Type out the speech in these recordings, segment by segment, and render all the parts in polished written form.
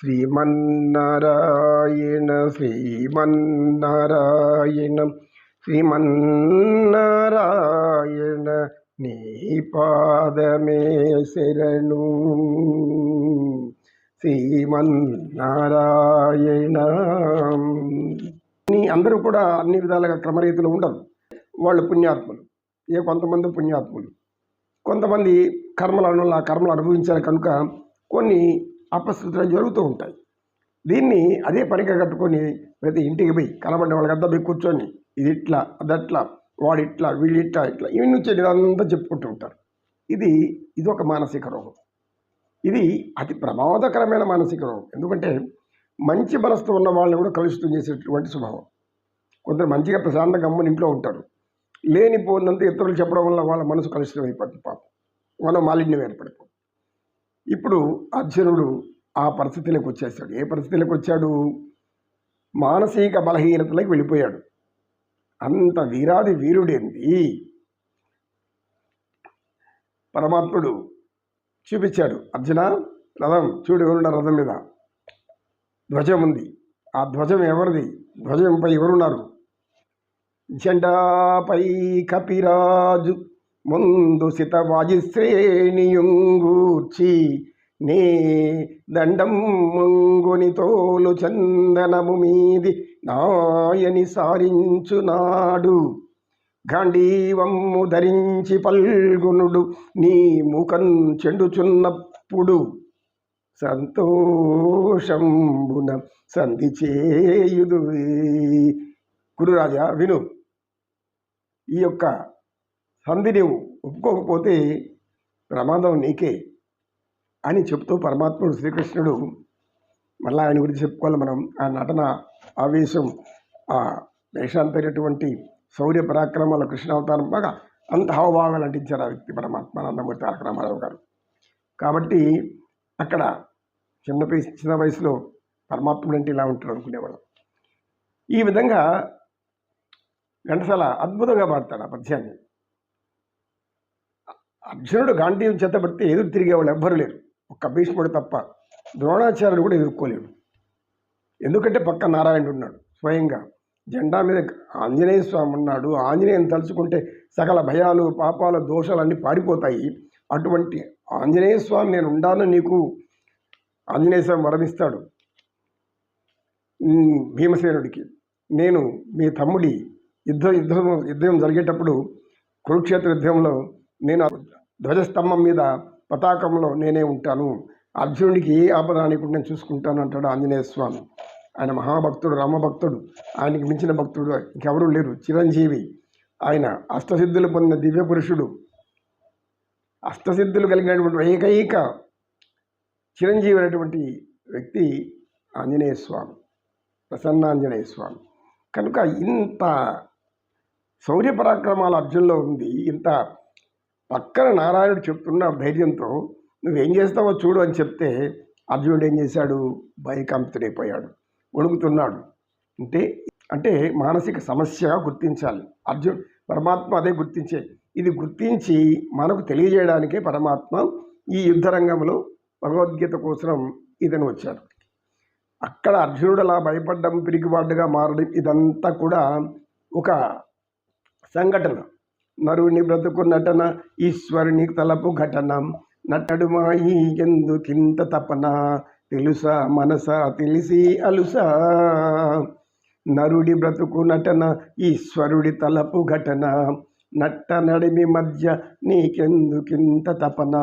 శ్రీమన్నారాయణ శ్రీమన్నారాయణ శ్రీమన్నారాయణ నీ పాదమే శరణు శ్రీమన్నారాయణ. అందరూ కూడా అన్ని విధాలుగా క్రమరీతిలో ఉండరు. వాళ్ళు పుణ్యాత్ములు, కొంతమంది పుణ్యాత్ములు, కొంతమంది కర్మలను ఆ కర్మలు అనుభవించారు కనుక కొన్ని అపశృతులు జరుగుతూ ఉంటాయి. దీన్ని అదే పనిగా కట్టుకొని ప్రతి ఇంటికి పోయి కనబడిన వాళ్ళకంతా పోయి కూర్చొని ఇది ఇట్లా అదట్లా వాడిట్లా వీళ్ళిట్లా ఇట్లా ఇవన్నీ వచ్చేది ఇదంతా చెప్పుకుంటూ ఉంటారు. ఇది ఒక మానసిక రోగం. ఇది అతి ప్రమాదకరమైన మానసిక రోగం. ఎందుకంటే మంచి మనసుతో ఉన్న వాళ్ళని కూడా కలుషితం చేసేటటువంటి స్వభావం. కొందరు మంచిగా ప్రశాంతంగా గమ్మున ఇంట్లో ఉంటారు, లేనిపోయినంత ఇతరులు చెప్పడం వల్ల వాళ్ళ మనసు కలుషితం అయిపోతుంది. పాపం మనం మాలిన్యం ఏర్పడిపోతుంది. ఇప్పుడు అర్జునుడు ఆ పరిస్థితిలోకి వచ్చేసాడు. ఏ పరిస్థితిలోకి వచ్చాడు? మానసిక బలహీనతలకు వెళ్ళిపోయాడు. అంత వీరాది వీరుడేంది పరమాత్ముడు చూపించాడు. అర్జున, రథం చూడు, ఎవరున్నారు రథం మీద? ధ్వజం ఉంది. ఆ ధ్వజం ఎవరిది? ధ్వజంపై ఎవరున్నారు? జెండాపై కపిరాజు ముందు సితవాజిశ్రేణియుంగూర్చి నే దండం ముంగుని తోలు చందనము మీది నాయని సారించునాడు. గాంధీవమ్ము ధరించి పల్గునుడు నీ ముఖం చెండుచున్నప్పుడు సంతోషంబున సంధి చేయుదు. గురురాజా విను, ఈ యొక్క సంధి నీవు ఒప్పుకోకపోతే ప్రమాదం నీకే అని చెప్తూ పరమాత్ముడు శ్రీకృష్ణుడు మళ్ళీ ఆయన గురించి చెప్పుకోవాలి మనం. ఆ నటన, ఆవేశం, ఆ వేషాంతరైనటువంటి శౌర్య పరాక్రమాల కృష్ణావతారం బాగా అంత హావభావాలు అంటించారు ఆ వ్యక్తి పరమాత్మ నందమూరి తారక రామారావు గారు. కాబట్టి అక్కడ చిన్న వయసులో పరమాత్ముడు అంటే ఇలా ఉంటాడు అనుకునేవాడు. ఈ విధంగా ఘంటసాల అద్భుతంగా పాడతాడు ఆ పద్యాన్ని. అర్జునుడు గాంధీవం చేతబడితే ఎదురు తిరిగేవాళ్ళు ఎవ్వరు లేరు, ఒక్క భీష్ముడు తప్ప. ద్రోణాచార్యుడు కూడా ఎదుర్కోలేడు. ఎందుకంటే పక్క నారాయణుడు ఉన్నాడు స్వయంగా. జెండా మీద ఆంజనేయ స్వామి ఉన్నాడు. ఆంజనేయుని తలుచుకుంటే సకల భయాలు, పాపాలు, దోషాలన్నీ పారిపోతాయి. అటువంటి ఆంజనేయ స్వామి నేను ఉండాను నీకు ఆంజనేయ స్వామి వరమిస్తాడు భీమసేనుడికి. నేను మీ తమ్ముడి యుద్ధం జరిగేటప్పుడు కురుక్షేత్ర యుద్ధంలో నేను ధ్వజస్తంభం మీద పతాకంలో నేనే ఉంటాను, అర్జునుడికి ఏ ఆపద రానికుండా నేను చూసుకుంటాను అంటాడు ఆంజనేయ స్వామి. ఆయన మహాభక్తుడు, రామభక్తుడు, ఆయనకి మించిన భక్తుడు ఇంకెవరూ లేరు. చిరంజీవి, ఆయన అష్టసిద్ధులు పొందిన దివ్య పురుషుడు, అష్టసిద్ధులు కలిగినటువంటి ఏకైక చిరంజీవి అనేటువంటి వ్యక్తి ఆంజనేయ స్వామి, ప్రసన్నాంజనేయ స్వామి. కనుక ఇంత శౌర్య పరాక్రమాలు అర్జునులో ఉంది. ఇంత పక్కన నారాయణుడు చెప్తున్న ధైర్యంతో నువ్వేం చేస్తావో చూడు అని చెప్తే అర్జునుడు ఏం చేశాడు? భయకంపితుడైపోయాడు, వణుకుతున్నాడు. అంటే మానసిక సమస్యగా గుర్తించాలి. పరమాత్మ అదే గుర్తించే. ఇది గుర్తించి మనకు తెలియజేయడానికే పరమాత్మ ఈ యుద్ధరంగంలో భగవద్గీత కోసం ఇతను వచ్చాడు. అక్కడ అర్జునుడు అలా భయపడ్డం, పిరికివాడుగా మారడం, ఇదంతా కూడా ఒక సంఘటన. నరుని బ్రతుకు నటన, ఈశ్వరుని తలపు ఘటన, నటడుమాయి ఎందుకింత తపన, తెలుసా మనసా తెలిసి అలుసా. నరుడి బ్రతుకు నటన, ఈశ్వరుడి తలపు ఘటన, నట్ట నడిమి మధ్య నీకెందుకింత తపన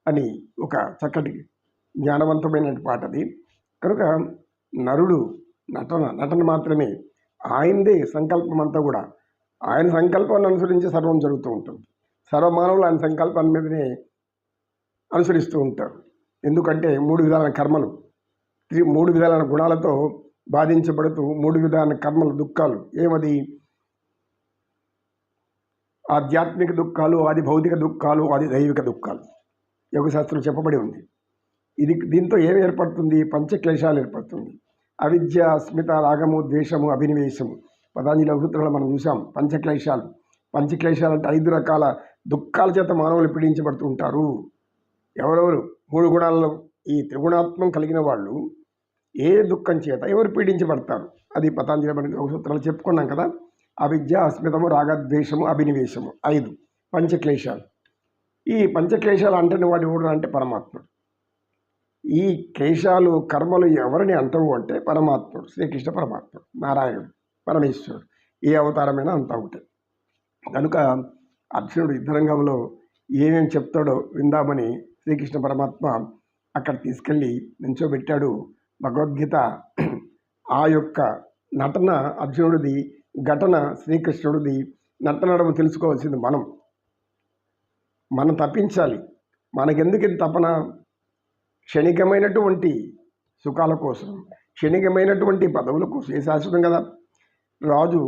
అని ఒక చక్కటి జ్ఞానవంతమైన పాటది. కనుక నరుడు నటన మాత్రమే. ఆయనదే సంకల్పం అంతా కూడా. ఆయన సంకల్పాన్ని అనుసరించి సర్వం జరుగుతూ ఉంటుంది. సర్వమానవులు ఆయన సంకల్పాన్ని మీదనే అనుసరిస్తూ ఉంటారు. ఎందుకంటే 3 విధాలైన కర్మలు, 3 విధాలైన గుణాలతో బాధించబడుతూ 3 విధాలైన కర్మలు, దుఃఖాలు. ఏమది? ఆధ్యాత్మిక దుఃఖాలు, ఆది భౌతిక దుఃఖాలు, ఆది దైవిక దుఃఖాలు యోగశాస్త్రం చెప్పబడి ఉంది. దీంతో ఏమి ఏర్పడుతుంది? పంచక్లేశాలు ఏర్పడుతుంది. అవిద్య, అస్మిత, రాగము, ద్వేషము, అభినివేశము. పతాంజలి సూత్రాలు మనం చూసాం. పంచక్లేశాలు అంటే 5 రకాల దుఃఖాల చేత మానవులు పీడించబడుతూ ఉంటారు. ఎవరెవరు? 3 గుణాలలో ఈ త్రిగుణాత్మం కలిగిన వాళ్ళు ఏ దుఃఖం చేత ఎవరు పీడించబడతారు? అది పతాంజలి మనకి యోగ సూత్రాలు చెప్పుకున్నాం కదా. అవిద్య, అస్మితము, రాగద్వేషము, అభినివేశము 5 పంచక్లేశాలు. ఈ పంచక్లేశాలు అంటని వాడు ఎవరు అంటే పరమాత్ముడు. ఈ క్లేశాలు కర్మలు ఎవరిని అంటవు అంటే పరమాత్ముడు, శ్రీకృష్ణ పరమాత్ముడు, నారాయణుడు, పరమేశ్వరుడు. ఏ అవతారమైనా అంతా ఉంటాయి. కనుక అర్జునుడు యుద్ధరంగంలో ఏమేమి చెప్తాడో విందామని శ్రీకృష్ణ పరమాత్మ అక్కడ తీసుకెళ్ళి నించోబెట్టాడు. భగవద్గీత ఆ యొక్క నటన అర్జునుడిది, ఘటన శ్రీకృష్ణుడిది. నటనడము తెలుసుకోవాల్సింది మనం తప్పించాలి. మనకెందుకు ఇంత తపన? క్షణికమైనటువంటి సుఖాల కోసం, క్షణికమైనటువంటి పదవుల కోసం. ఏ శాశ్వతం కదా. రాజు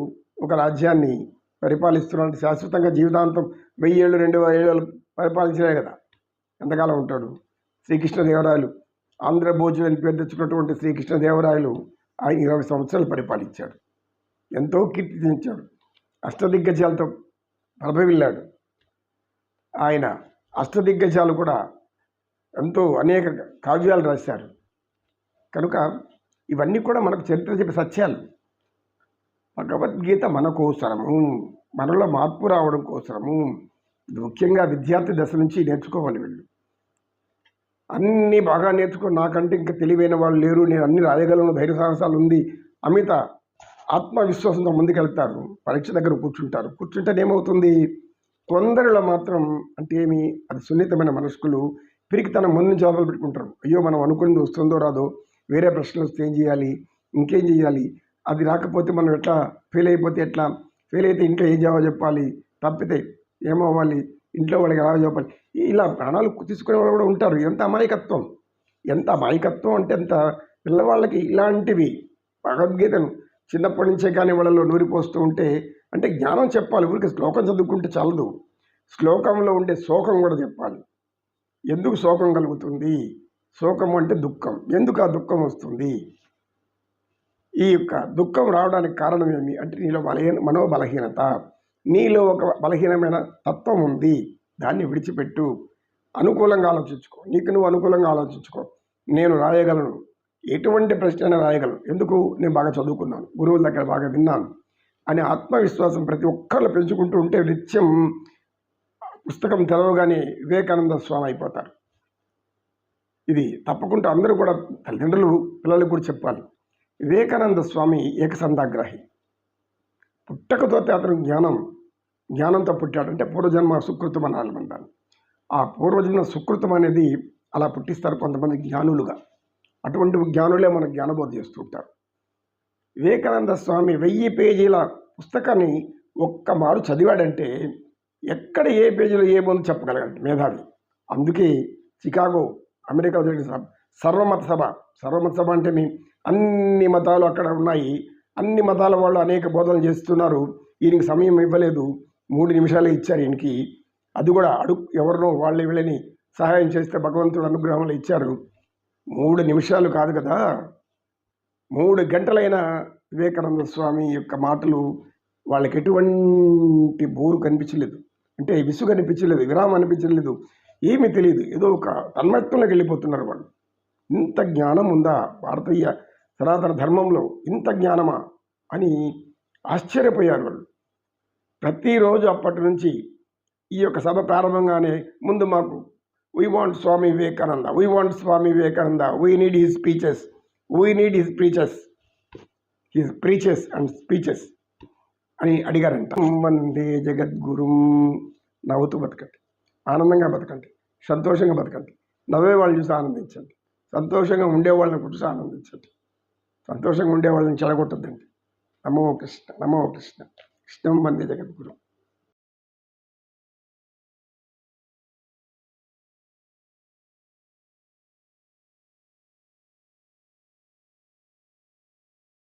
ఒక రాజ్యాన్ని పరిపాలిస్తున్నాడు, శాశ్వతంగా జీవితాంతం 1000 ఏళ్ళు 2000 ఏళ్ళు పరిపాలించలే కదా. ఎంతకాలం ఉంటాడు? శ్రీకృష్ణదేవరాయలు, ఆంధ్రభోజులు అని పేరు తెచ్చుకున్నటువంటి శ్రీకృష్ణదేవరాయలు ఆయన 20 సంవత్సరాలు పరిపాలించాడు. ఎంతో కీర్తించాడు, అష్టదిగ్గజాలతో ప్రభవిల్లాడు. ఆయన అష్టదిగ్గజాలు కూడా ఎంతో అనేక కావ్యాలు రాశారు. కనుక ఇవన్నీ కూడా మనకు చరిత్ర చెప్పే సత్యాలు. భగవద్గీత మన కోసరము, మనలో మార్పు రావడం కోసరము. ముఖ్యంగా విద్యార్థి దశ నుంచి నేర్చుకోవాలి వీళ్ళు. అన్నీ బాగా నేర్చుకొని నాకంటే ఇంకా తెలివైన వాళ్ళు లేరు, నేను అన్ని రాయగలను, ధైర్య సాహసాలు ఉంది, అమిత ఆత్మవిశ్వాసంతో ముందుకెళ్తారు. పరీక్ష దగ్గర కూర్చుంటారు. కూర్చుంటేనేమవుతుంది? కొందరిలో మాత్రం అంటే ఏమి, అది సున్నితమైన మనస్కులు పిరికితనం ముందు జవాబులు పెట్టుకుంటారు. అయ్యో మనం అనుకున్నది వస్తుందో రాదో, వేరే ప్రశ్నలు వస్తే ఏం చేయాలి, ఇంకేం చేయాలి, అది రాకపోతే మనం ఎట్లా, ఫెయిల్ అయిపోతే ఎట్లా, ఫెయిల్ అయితే ఇంట్లో ఏం జవాబు చెప్పాలి, తప్పితే ఏమవ్వాలి, ఇంట్లో వాళ్ళకి ఎలా చెప్పాలి, ఇలా ప్రాణాలు తీసుకునే వాళ్ళు కూడా ఉంటారు. ఎంత అమాయకత్వం, ఎంత అమాయకత్వం అంటే ఎంత పిల్లవాళ్ళకి ఇలాంటివి భగవద్గీతను చిన్నప్పటి నుంచే కానీ వాళ్ళలో నూరిపోస్తూ ఉంటే, అంటే జ్ఞానం చెప్పాలి. ఊరికి శ్లోకం చదువుకుంటే చాలదు, శ్లోకంలో ఉండే శోకం కూడా చెప్పాలి. ఎందుకు శోకం కలుగుతుంది? శోకం అంటే దుఃఖం. ఎందుకు ఆ దుఃఖం వస్తుంది? ఈ యొక్క దుఃఖం రావడానికి కారణం ఏమి అంటే నీలో మనోబలహీనత, నీలో ఒక బలహీనమైన తత్వం ఉంది. దాన్ని విడిచిపెట్టు, అనుకూలంగా ఆలోచించుకో. నీకు నువ్వు అనుకూలంగా ఆలోచించుకో. నేను రాయగలను, ఎటువంటి ప్రశ్న అయినా రాయగలను. ఎందుకు? నేను బాగా చదువుకున్నాను, గురువుల దగ్గర బాగా విన్నాను అనే ఆత్మవిశ్వాసం ప్రతి ఒక్కళ్ళు పెంచుకుంటూ ఉంటే నిత్యం పుస్తకం తెరవగానే వివేకానంద స్వామి అయిపోతారు. ఇది తప్పకుండా అందరూ కూడా తల్లిదండ్రులు పిల్లలకు కూడా చెప్పాలి. వివేకానంద స్వామి ఏకసంధాగ్రాహి. పుట్టకతో అతను జ్ఞానంతో పుట్టాడు. అంటే పూర్వజన్మ సుకృతం అనాలమంటాను. ఆ పూర్వజన్మ సుకృతం అనేది అలా పుట్టిస్తారు కొంతమంది జ్ఞానులుగా. అటువంటి జ్ఞానులే మనకు జ్ఞానబోధ చేస్తూ ఉంటారు. వివేకానంద స్వామి 1000 పేజీల పుస్తకాన్ని ఒక్క మారు చదివాడంటే ఎక్కడ ఏ పేజీలో ఏముందో చెప్పగలగండి, మేధావి. అందుకే చికాగో, అమెరికా జరిగిన సర్వమత సభ అంటే అన్ని మతాలు అక్కడ ఉన్నాయి. అన్ని మతాల వాళ్ళు అనేక బోధనలు చేస్తున్నారు. ఈయనకి సమయం ఇవ్వలేదు, 3 నిమిషాలే ఇచ్చారు ఈయనకి. అది కూడా ఎవరినో వీళ్ళని సహాయం చేస్తే భగవంతుడు అనుగ్రహంలో ఇచ్చారు. 3 నిమిషాలు కాదు కదా, 3 గంటలైన వివేకానంద స్వామి యొక్క మాటలు వాళ్ళకి ఎటువంటి బోరు కనిపించలేదు, అంటే విసుగు అనిపించలేదు, విరామం అనిపించలేదు, ఏమీ తెలియదు. ఏదో ఒక తన్మత్వంలోకి వెళ్ళిపోతున్నారు వాళ్ళు. ఇంత జ్ఞానం ఉందా భారతీయ సనాతన ధర్మంలో, ఇంత జ్ఞానమా అని ఆశ్చర్యపోయారు వాళ్ళు. ప్రతిరోజు అప్పటి నుంచి ఈ యొక్క సభ ప్రారంభంగానే ముందు మాకు we want Swami Vivekananda, we need his preaches and speeches అని అడిగారంట. వందే జగద్గురుం. నవ్వుతూ బతకండి, ఆనందంగా బతకండి, సంతోషంగా బతకండి. నవ్వే వాళ్ళని చూసి ఆనందించండి, సంతోషంగా ఉండేవాళ్ళని చూసి ఆనందించండి. సంతోషంగా ఉండేవాళ్ళని చెడగొట్టద్దండి. నమో కృష్ణ, కృష్ణం వందే జగద్గురు.